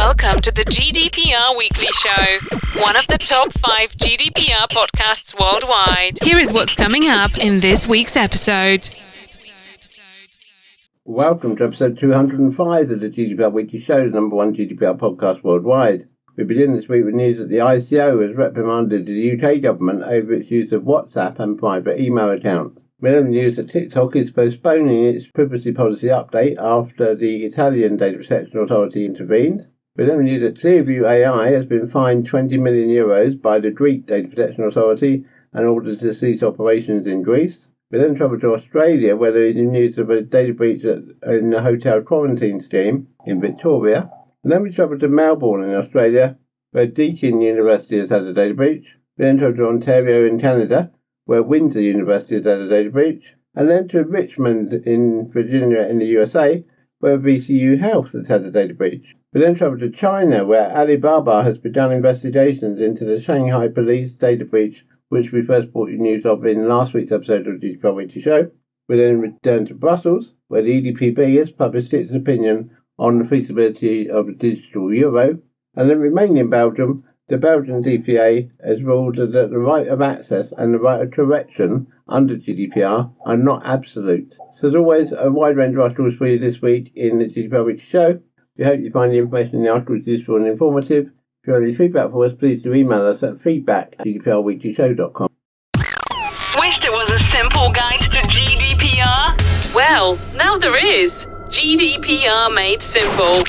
Welcome to the GDPR Weekly Show, one of the top 5 GDPR podcasts worldwide. Here is what's coming up in this week's episode. Welcome to episode 205 of the GDPR Weekly Show, the number one GDPR podcast worldwide. We begin this week with news that the ICO has reprimanded the UK Government over its use of WhatsApp and private email accounts. We then news that TikTok is postponing its privacy policy update after the Italian Data Protection Authority intervened. We then news that Clearview AI has been fined €20 million by the Greek Data Protection Authority and ordered to cease operations in Greece. We then travel to Australia, where there is news of a data breach in the hotel quarantine scheme in Victoria. And then we travel to Melbourne in Australia, where Deakin University has had a data breach. We then travel to Ontario in Canada, where Windsor University has had a data breach. And then to Richmond in Virginia in the USA, where VCU Health has had a data breach. We then travel to China, where Alibaba has begun investigations into the Shanghai Police data breach, which we first brought you news of in last week's episode of the GDPR Weekly Show. We then return to Brussels, where the EDPB has published its opinion on the feasibility of a digital euro. And then remaining in Belgium, the Belgian DPA has ruled that the right of access and the right of correction under GDPR are not absolute. So as always, a wide range of articles for you this week in the GDPR Weekly Show. We hope you find the information in the articles useful and informative. If you have any feedback for us, please do email us at feedback@gdprweeklyshow.com. Wished it was a simple guide to GDPR? Well, now there is. GDPR Made Simple.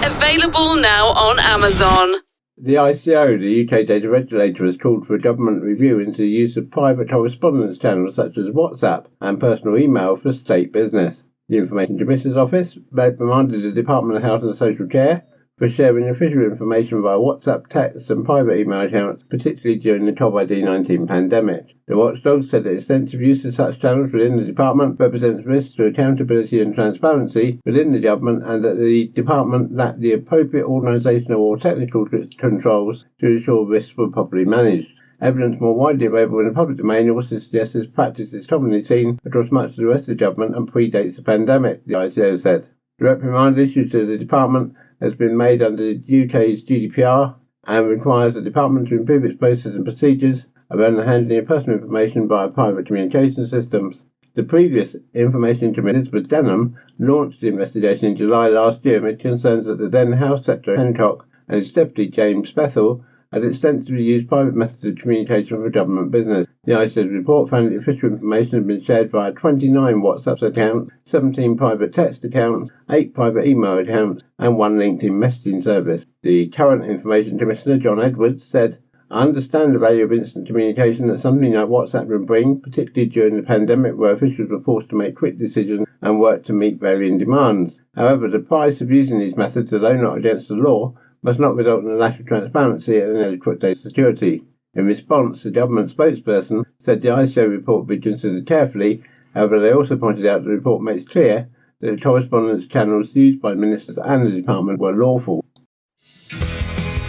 Available now on Amazon. The ICO, the UK data regulator, has called for a government review into the use of private correspondence channels such as WhatsApp and personal email for state business. The Information Commissioner's Office reminded the Department of Health and Social Care for sharing official information via WhatsApp, text and private email accounts, particularly during the COVID-19 pandemic. The watchdog said that extensive use of such channels within the department represents risks to accountability and transparency within the government, and that the department lacked the appropriate organisational or technical controls to ensure risks were properly managed. Evidence more widely available in the public domain also suggests this practice is commonly seen across much of the rest of the government and predates the pandemic, the ICO said. The reprimand issued to the department has been made under the UK's GDPR and requires the department to improve its processes and procedures around the handling of personal information via private communication systems. The previous Information Commissioner, Elizabeth Denham, launched the investigation in July last year amid concerns that the then Health Secretary Hancock and his deputy James Bethel had extensively used private methods of communication for government business. The ICO's report found that official information had been shared via 29 WhatsApp accounts, 17 private text accounts, 8 private email accounts, and 1 LinkedIn messaging service. The current Information Commissioner, John Edwards, said, "I understand the value of instant communication that something like WhatsApp would bring, particularly during the pandemic where officials were forced to make quick decisions and work to meet varying demands. However, the price of using these methods, although not against the law, must not result in a lack of transparency and inadequate data security." In response, the government spokesperson said the ICO report would be considered carefully. However, they also pointed out the report makes clear that the correspondence channels used by ministers and the department were lawful.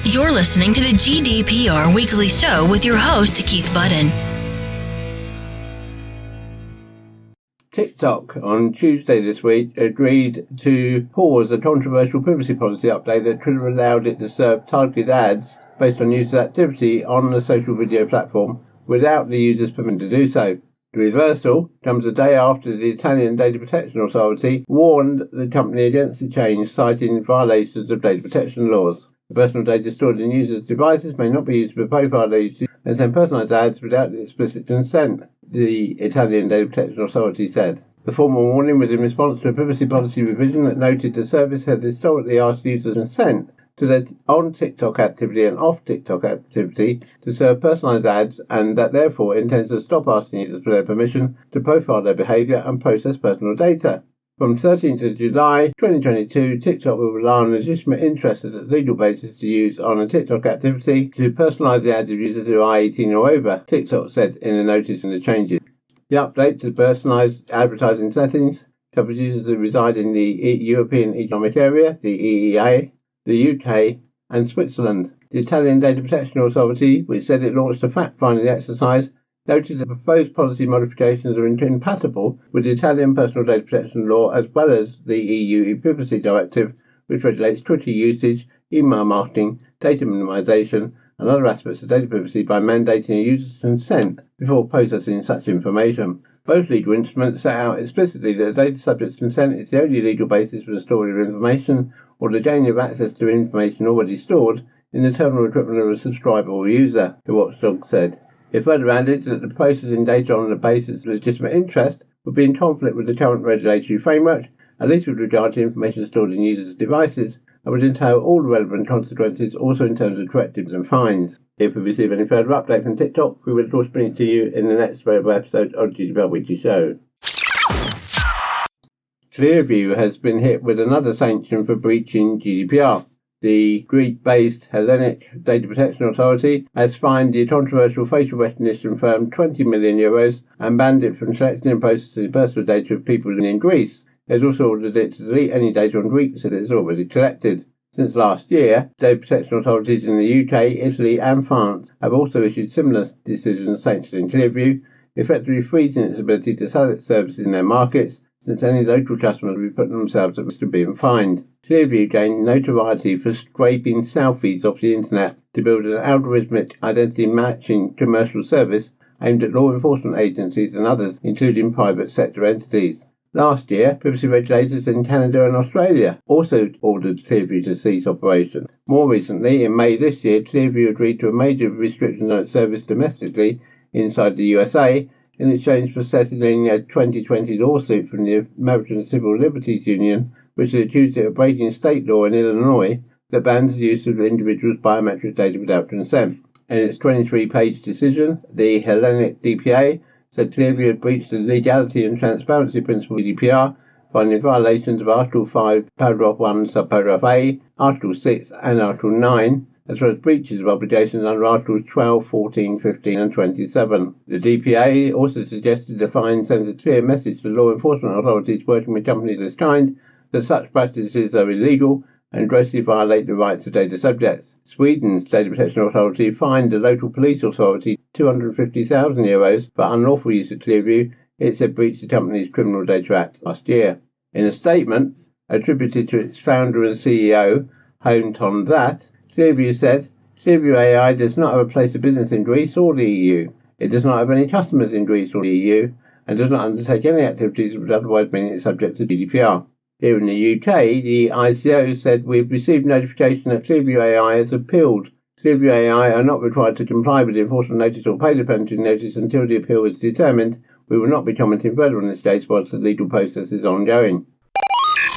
You're listening to the GDPR Weekly Show with your host, Keith Budden. TikTok on Tuesday this week agreed to pause a controversial privacy policy update that could have allowed it to serve targeted ads based on users' activity on the social video platform without the user's permission to do so. The reversal comes a day after the Italian Data Protection Authority warned the company against the change, citing violations of data protection laws. The personal data stored in users' devices may not be used to profile their users and send personalised ads without explicit consent, the Italian Data Protection Authority said. The formal warning was in response to a privacy policy revision that noted the service had historically asked users' consent to their on-TikTok activity and off-TikTok activity to serve personalised ads, and that therefore intends to stop asking users for their permission to profile their behaviour and process personal data. From 13th of July 2022, TikTok will rely on legitimate interest as a legal basis to use on a TikTok activity to personalise the ads of users who are 18 or over, TikTok said in a notice in the changes. The update to personalised advertising settings covers users who reside in the European Economic Area, the EEA, the UK and Switzerland. The Italian Data Protection Authority, which said it launched a fact-finding exercise, noted that proposed policy modifications are incompatible with the Italian personal data protection law as well as the EU e-privacy directive, which regulates Twitter usage, email marketing, data minimization, and other aspects of data privacy by mandating a user's consent before processing such information. Both legal instruments set out explicitly that a data subject's consent is the only legal basis for the storing of information or the gaining of access to information already stored in the terminal equipment of a subscriber or user, the watchdog said. It further added that the processing data on the basis of legitimate interest would be in conflict with the current regulatory framework, at least with regard to information stored in users' devices, and would entail all the relevant consequences, also in terms of correctives and fines. If we receive any further update from TikTok, we will of course bring it to you in the next available episode of GDPR Weekly Show. Clearview has been hit with another sanction for breaching GDPR. The Greek-based Hellenic Data Protection Authority has fined the controversial facial recognition firm €20 million and banned it from collecting and processing personal data of people in Greece. It has also ordered it to delete any data on Greeks that it has already collected. Since last year, data protection authorities in the UK, Italy and France have also issued similar decisions sanctioning Clearview, effectively freezing its ability to sell its services in their markets, since any local customers will be putting themselves at risk of being fined. Clearview gained notoriety for scraping selfies off the internet to build an algorithmic identity matching commercial service aimed at law enforcement agencies and others, including private sector entities. Last year, privacy regulators in Canada and Australia also ordered Clearview to cease operation. More recently, in May this year, Clearview agreed to a major restriction on its service domestically inside the USA in exchange for settling a 2020 lawsuit from the American Civil Liberties Union, which had accused it of breaking state law in Illinois that bans the use of individuals' biometric data without consent. In its 23-page decision, the Hellenic DPA said Clearview had breached the legality and transparency principle of BDPA, finding violations of Article 5, Paragraph 1, Subparagraph A, Article 6 and Article 9, as well as breaches of obligations under Articles 12, 14, 15 and 27. The DPA also suggested the fine sends a clear message to law enforcement authorities working with companies of this kind that such practices are illegal and grossly violate the rights of data subjects. Sweden's Data Protection Authority fined the local police authority €250,000 for unlawful use of Clearview. It said breached the company's Criminal Data Act last year. In a statement attributed to its founder and CEO, honed on that, Clearview said, Clearview AI does not have a place of business in Greece or the EU. It does not have any customers in Greece or the EU and does not undertake any activities that would otherwise mean it's subject to GDPR. Here in the UK, the ICO said we've received notification that Clearview AI has appealed. Clearview AI are not required to comply with the enforcement notice or pay the penalty notice until the appeal is determined. We will not be commenting further on this case whilst the legal process is ongoing.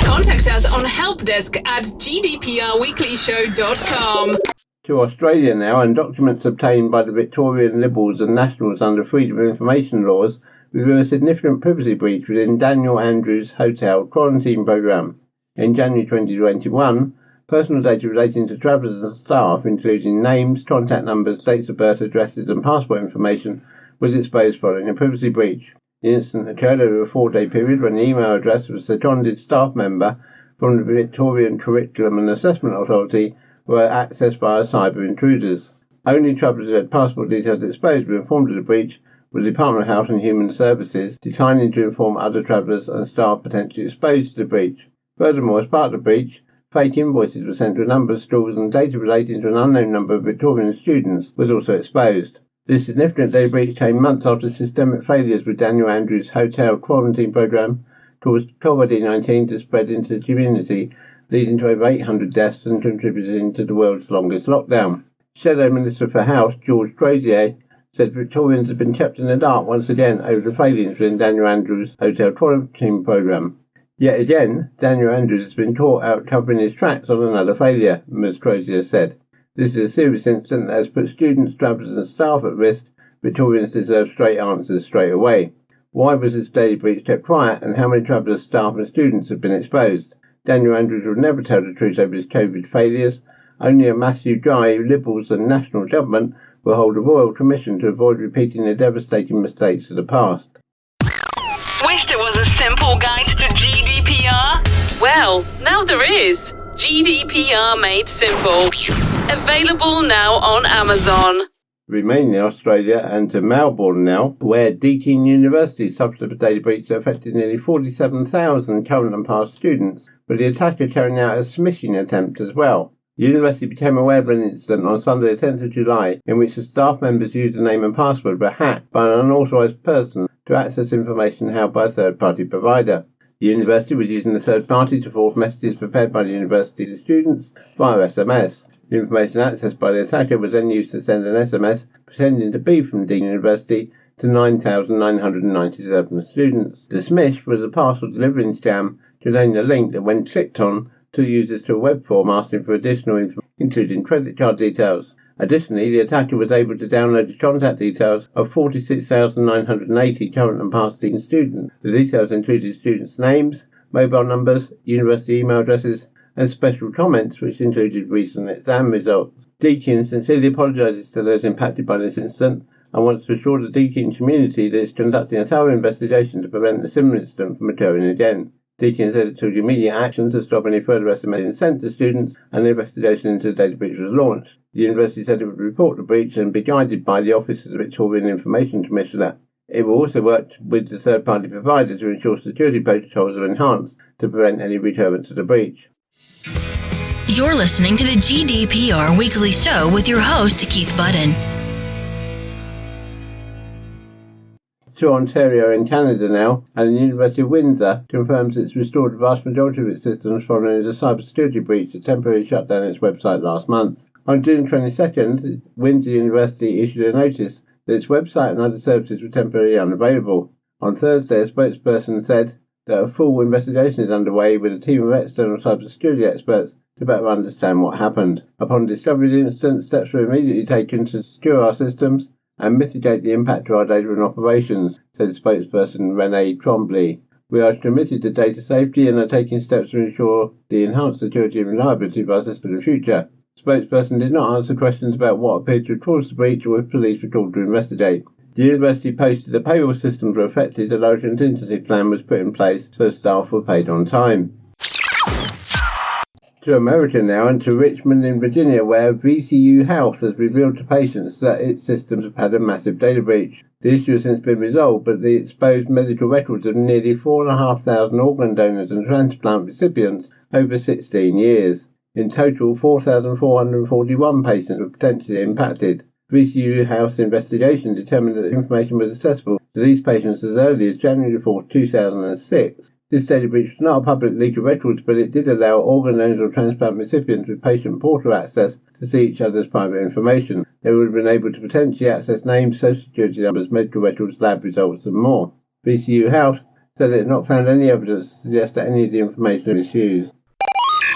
Contact us on helpdesk@gdprweeklyshow.com. To Australia now, and documents obtained by the Victorian Liberals and Nationals under Freedom of Information laws reveal a significant privacy breach within Daniel Andrews' hotel quarantine programme. In January 2021, personal data relating to travellers and staff, including names, contact numbers, dates of birth, addresses and passport information, was exposed following a privacy breach. The incident occurred over a 4-day period when the email address of a seconded staff member from the Victorian Curriculum and Assessment Authority were accessed via cyber intruders. Only travellers who had passport details exposed were informed of the breach, with the Department of Health and Human Services declining to inform other travellers and staff potentially exposed to the breach. Furthermore, as part of the breach, fake invoices were sent to a number of schools and data relating to an unknown number of Victorian students was also exposed. This significant data breach came months after systemic failures with Daniel Andrews' hotel quarantine programme caused COVID-19 to spread into the community, leading to over 800 deaths and contributing to the world's longest lockdown. Shadow Minister for Health, George Crozier, said Victorians have been kept in the dark once again over the failings within Daniel Andrews' hotel quarantine programme. Yet again, Daniel Andrews has been caught out covering his tracks on another failure, Ms. Crozier said. This is a serious incident that has put students, travellers and staff at risk. Victorians deserve straight answers straight away. Why was this daily breach kept quiet, and how many travellers, staff and students have been exposed? Daniel Andrews would never tell the truth over his COVID failures. Only a Matthew Guy, Liberals and National Government will hold a royal commission to avoid repeating the devastating mistakes of the past. Wished it was a simple guide to GDPR? Well, now there is. GDPR Made Simple. Available now on Amazon. Remaining in Australia and to Melbourne now, where Deakin University suffered a data breach that affected nearly 47,000 current and past students, with the attacker carrying out a smishing attempt as well. The university became aware of an incident on Sunday the 10th of July in which the staff member's username and password were hacked by an unauthorised person to access information held by a third-party provider. The university was using a third party to forward messages prepared by the university to students via SMS. The information accessed by the attacker was then used to send an SMS pretending to be from Deakin University to 9,997 students. The smish was a parcel delivering scam containing a link that, when clicked on, took users to a web form asking for additional information, including credit card details. Additionally, the attacker was able to download the contact details of 46,980 current and past Deakin students. The details included students' names, mobile numbers, university email addresses, and special comments which included recent exam results. Deakin sincerely apologises to those impacted by this incident and wants to assure the Deakin community that it's conducting a thorough investigation to prevent a similar incident from occurring again. Deakin said it took immediate action to stop any further SMS sent to students, and the investigation into the data breach was launched. The university said it would report the breach and be guided by the Office of the Victorian Information Commissioner. It will also work with the third-party provider to ensure security protocols are enhanced to prevent any recurrence of the breach. You're listening to the GDPR Weekly Show with your host, Keith Budden. To Ontario in Canada now, and the University of Windsor confirms it's restored the vast majority of its systems following a cybersecurity breach that temporarily shut down its website last month. On June 22nd, Windsor University issued a notice that its website and other services were temporarily unavailable. On Thursday, a spokesperson said that a full investigation is underway with a team of external cybersecurity experts to better understand what happened. Upon discovery of the incident, steps were immediately taken to secure our systems and mitigate the impact to our data and operations, said spokesperson Renee Trombley. We are committed to data safety and are taking steps to ensure the enhanced security and reliability of our system in the future. The spokesperson did not answer questions about what appeared to have caused the breach or if police were called to investigate. The university posted that payroll systems were affected, a low contingency plan was put in place so staff were paid on time. To America now, and to Richmond in Virginia, where VCU Health has revealed to patients that its systems have had a massive data breach. The issue has since been resolved, but the exposed medical records of nearly 4,500 organ donors and transplant recipients over 16 years. In total, 4,441 patients were potentially impacted. VCU Health's investigation determined that the information was accessible to these patients as early as January 4, 2006. This data breach was not a public leak of records, but it did allow organ donors or transplant recipients with patient portal access to see each other's private information. They would have been able to potentially access names, social security numbers, medical records, lab results, and more. VCU Health said it had not found any evidence to suggest that any of the information was misused.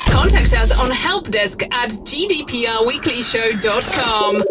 Contact us on helpdesk@gdprweeklyshow.com.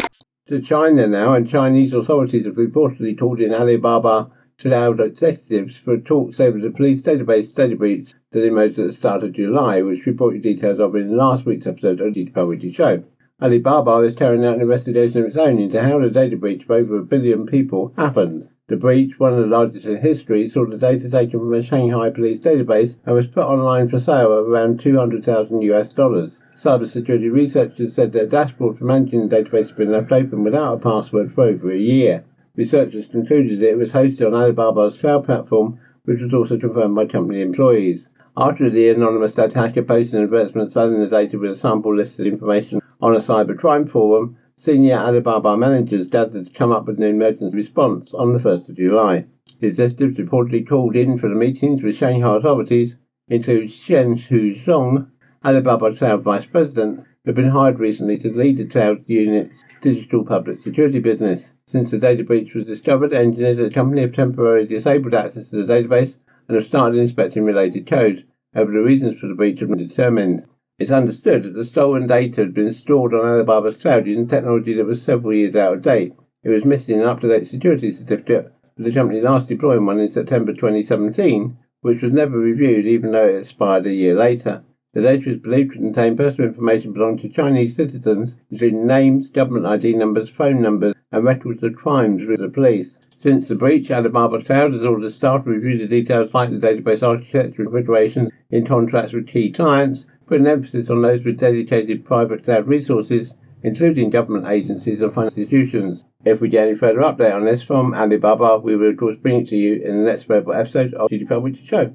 To China now, and Chinese authorities have reportedly called in Alibaba cloud executives for talks over the police database data breach that emerged at the start of July, which we brought you details of in last week's episode of the GDPR Show. Alibaba is carrying out an investigation of its own into how the data breach of over 1 billion people happened. The breach, one of the largest in history, saw the data taken from a Shanghai Police database and was put online for sale at around $200,000. Cybersecurity researchers said their dashboard for managing the database had been left open without a password for over a year. Researchers concluded that it was hosted on Alibaba's cloud platform, which was also confirmed by company employees. After the anonymous attacker posted an advertisement selling the data with a sample list of information on a cybercrime forum, senior Alibaba managers gathered to come up with an emergency response on the 1st of July. The executives reportedly called in for the meetings with Shanghai authorities include Shen Shuzhong, Alibaba Cloud Vice President, who had been hired recently to lead the cloud unit's digital public security business. Since the data breach was discovered, engineers at the company have temporarily disabled access to the database and have started inspecting related code. However, the reasons for the breach have been determined. It's understood that the stolen data had been stored on Alibaba's cloud using technology that was several years out of date. It was missing an up-to-date security certificate, with the company last deploying one in September 2017, which was never reviewed even though it expired a year later. The data is believed to contain personal information belonging to Chinese citizens, including names, government ID numbers, phone numbers, and records of crimes with the police. Since the breach, Alibaba Cloud has ordered staff to review the details like the database architecture configurations in contracts with key clients, putting emphasis on those with dedicated private cloud resources, including government agencies and financial institutions. If we get any further update on this from Alibaba, we will of course bring it to you in the next available episode of GDPR Weekly Show.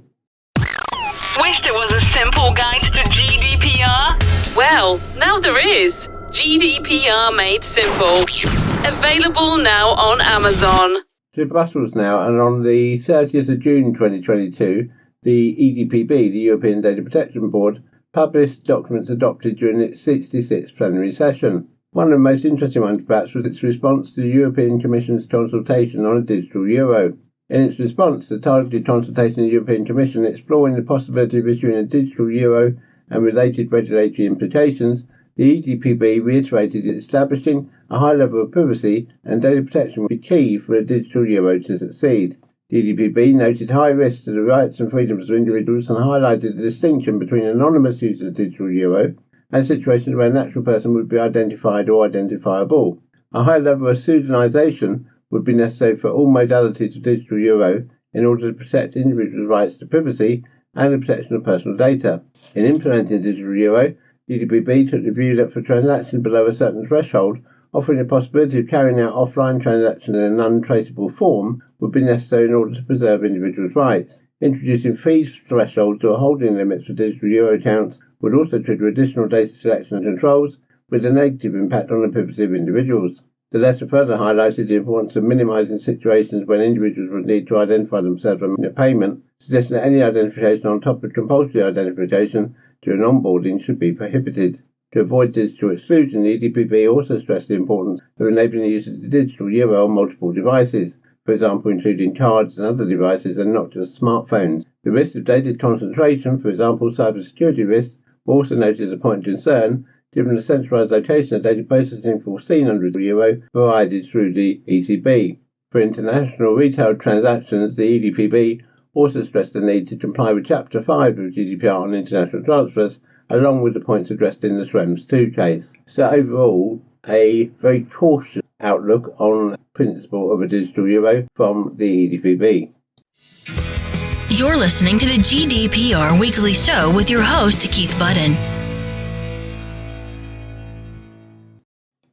Wished it was a simple guide to GDPR? Well, Well, now there is. GDPR made simple. Available now on Amazon. To Brussels now, and on the 30th of June 2022, the EDPB, the European Data Protection Board, published documents adopted during its 66th plenary session. One of the most interesting ones, perhaps, was its response to the European Commission's consultation on a digital euro. In its response, the targeted consultation of the European Commission exploring the possibility of issuing a digital euro and related regulatory implications, the EDPB reiterated that establishing a high level of privacy and data protection would be key for a digital euro to succeed. The EDPB noted high risks to the rights and freedoms of individuals and highlighted the distinction between anonymous use of the digital euro and situations where a natural person would be identified or identifiable. A high level of pseudonymization would be necessary for all modalities of digital euro in order to protect individuals' rights to privacy and the protection of personal data. In implementing digital euro, the EDPB took the view that for transactions below a certain threshold, offering the possibility of carrying out offline transactions in an untraceable form would be necessary in order to preserve individuals' rights. Introducing fee thresholds or holding limits for digital euro accounts would also trigger additional data selection and controls with a negative impact on the privacy of individuals. The letter further highlighted the importance of minimising situations when individuals would need to identify themselves and make a payment, suggesting that any identification on top of compulsory identification during onboarding should be prohibited. To avoid digital exclusion, the EDPB also stressed the importance of enabling the use of the digital euro on multiple devices, for example including cards and other devices and not just smartphones. The risk of data concentration, for example cybersecurity risks, were also noted as a point of concern, given the centralised location of data processing foreseen under the euro provided through the ECB. For international retail transactions, the EDPB also stressed the need to comply with Chapter 5 of GDPR on international transfers, along with the points addressed in the Schrems 2 case. So overall, a very cautious outlook on the principle of a digital euro from the EDPB. You're listening to the GDPR Weekly Show with your host, Keith Budden.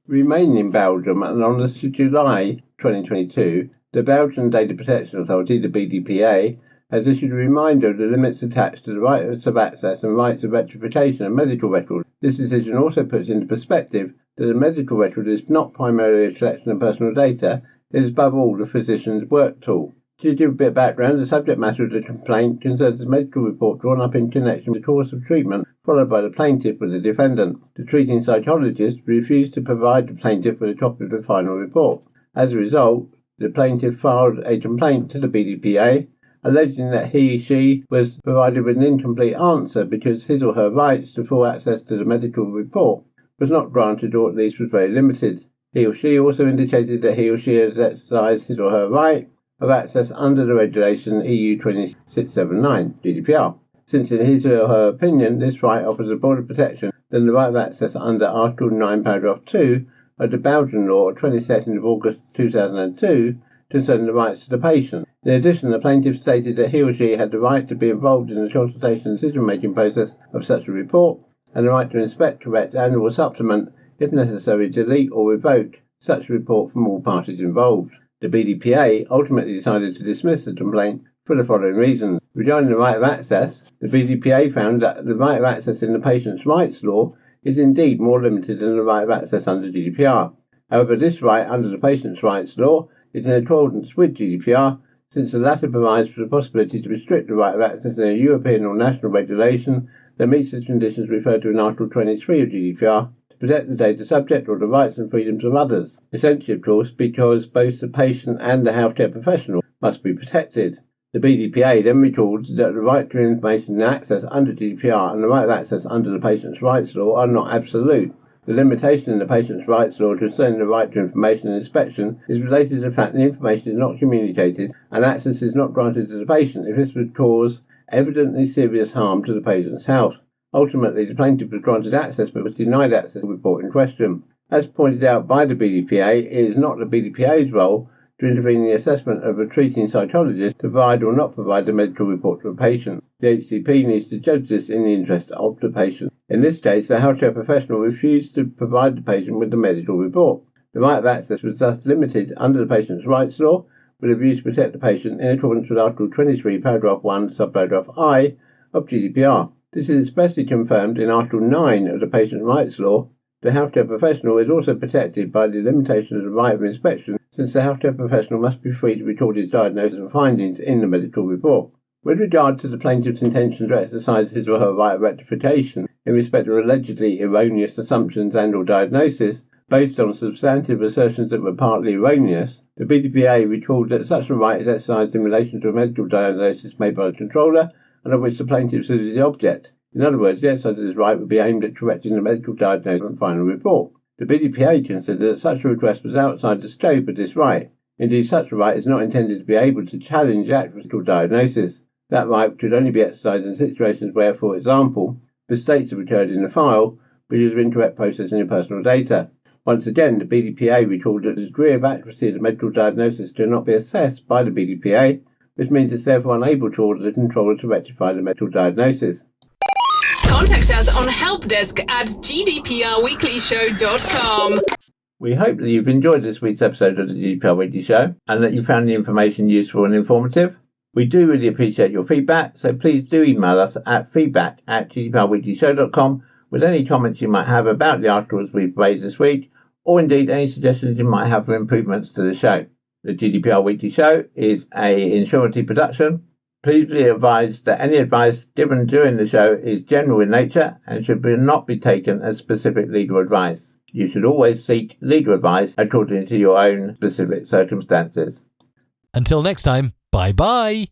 Remaining in Belgium, and on the 6th of July 2022, the Belgian Data Protection Authority, the BDPA, has issued a reminder of the limits attached to the rights of access and rights of rectification of medical records. This decision also puts into perspective that a medical record is not primarily a collection of personal data, it is above all the physician's work tool. To give a bit of background, the subject matter of the complaint concerns a medical report drawn up in connection with the course of treatment followed by the plaintiff with the defendant. The treating psychologist refused to provide the plaintiff with a copy of the final report. As a result, the plaintiff filed a complaint to the BDPA, alleging that she was provided with an incomplete answer because his or her rights to full access to the medical report was not granted or at least was very limited. He or she also indicated that he or she has exercised his or her right of access under the regulation EU 2679 GDPR. Since in his or her opinion this right offers a broader protection than the right of access under Article 9 paragraph 2 of the Belgian law of 22nd of August 2002 concerning the rights of the patient. In addition, the plaintiff stated that he or she had the right to be involved in the consultation and decision-making process of such a report, and the right to inspect, correct, and/or supplement, if necessary, delete or revoke such a report from all parties involved. The BDPA ultimately decided to dismiss the complaint for the following reasons. Regarding the right of access, the BDPA found that the right of access in the patient's rights law is indeed more limited than the right of access under GDPR. However, this right under the patient's rights law is in accordance with GDPR, since the latter provides for the possibility to restrict the right of access in a European or national regulation that meets the conditions referred to in Article 23 of GDPR to protect the data subject or the rights and freedoms of others. Essentially, of course, because both the patient and the healthcare professional must be protected. The BDPA then records that the right to information and access under GDPR and the right of access under the patient's rights law are not absolute. The limitation in the patient's rights law concerning the right to information and inspection is related to the fact that the information is not communicated and access is not granted to the patient if this would cause evidently serious harm to the patient's health. Ultimately, the plaintiff was granted access but was denied access to the report in question. As pointed out by the BDPA, it is not the BDPA's role to intervene in the assessment of a treating psychologist to provide or not provide the medical report to a patient. The HCP needs to judge this in the interest of the patient. In this case, the healthcare professional refused to provide the patient with the medical report. The right of access was thus limited under the patient's rights law, with a view to protect the patient in accordance with Article 23, paragraph 1, subparagraph I of GDPR. This is expressly confirmed in Article 9 of the Patient Rights Law. The healthcare professional is also protected by the limitation of the right of inspection, since the healthcare professional must be free to record his diagnosis and findings in the medical report. With regard to the plaintiff's intention to exercise his or her right of rectification in respect of allegedly erroneous assumptions and or diagnosis, based on substantive assertions that were partly erroneous, the BDPA recalled that such a right is exercised in relation to a medical diagnosis made by the controller and of which the plaintiff is the object. In other words, the exercise of this right would be aimed at correcting the medical diagnosis and final report. The BDPA considered that such a request was outside the scope of this right. Indeed, such a right is not intended to be able to challenge accurate medical diagnosis. That right should only be exercised in situations where, for example, mistakes have occurred in the file because of incorrect processing of personal data. Once again, the BDPA recalled that the degree of accuracy of the medical diagnosis cannot be assessed by the BDPA, which means it's therefore unable to order the controller to rectify the medical diagnosis. Contact us on helpdesk@gdprweeklyshow.com. We hope that you've enjoyed this week's episode of the GDPR Weekly Show and that you found the information useful and informative. We do really appreciate your feedback, so please do email us at feedback@gdprweeklyshow.com with any comments you might have about the articles we've raised this week, or indeed any suggestions you might have for improvements to the show. The GDPR Weekly Show is a Insurity production. Please be advised that any advice given during the show is general in nature and should not be taken as specific legal advice. You should always seek legal advice according to your own specific circumstances. Until next time, bye-bye.